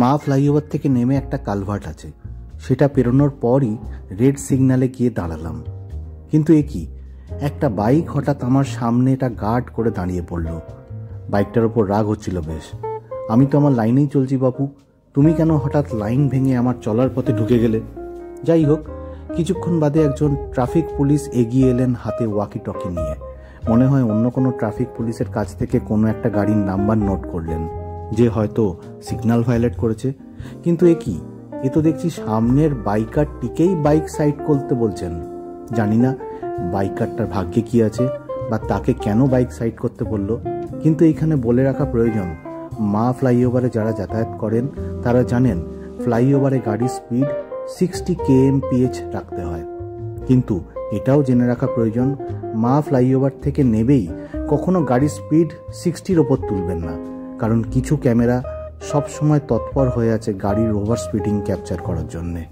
মা ফ্লাইওভার থেকে নেমে একটা কালভার্ট আছে, সেটা পেরোনোর পরই রেড সিগন্যালে গিয়ে দাঁড়ালাম। কিন্তু এ কি, একটা বাইক হঠাৎ আমার সামনে এটা গার্ড করে দাঁড়িয়ে পড়ল। বাইকটার ওপর রাগ হচ্ছিল বেশ। আমি তো আমার লাইনেই চলছি বাপু, তুমি কেন হঠাৎ লাইন ভেঙে আমার চলার পথে ঢুকে গেলে? যাই হোক, কিছুক্ষণ বাদে একজন ট্রাফিক পুলিশ এগিয়ে এলেন হাতে ওয়াকি টকি নিয়ে। মনে হয় অন্য কোনো ট্রাফিক পুলিশের কাছ থেকে কোনো একটা গাড়ির নাম্বার নোট করলেন, যে হয়তো সিগন্যাল ভায়োলেট করেছে। কিন্তু এ কি, এ তো দেখছি সামনের বাইকারটিকেই বাইক সাইড করতে বলছেন। জানি না বাইকারটার ভাগ্যে কি আছে বা তাকে কেন বাইক সাইড করতে বলল, কিন্তু এইখানে বলে রাখা প্রয়োজন, মা ফ্লাইওভারে যারা যাতায়াত করেন তারা জানেন ফ্লাইওভারে গাড়ির স্পিড 60 kmph রাখতে হয়। কিন্তু এটাও জেনে রাখা প্রয়োজন, মা ফ্লাইওভার থেকে নেবেই কখনো গাড়ির স্পিড 60-র ওপর তুলবেন না, কারণ কিছু ক্যামেরা সবসময় তৎপর হয়ে আছে গাড়ির ওভার স্পিডিং ক্যাপচার করার জন্যে।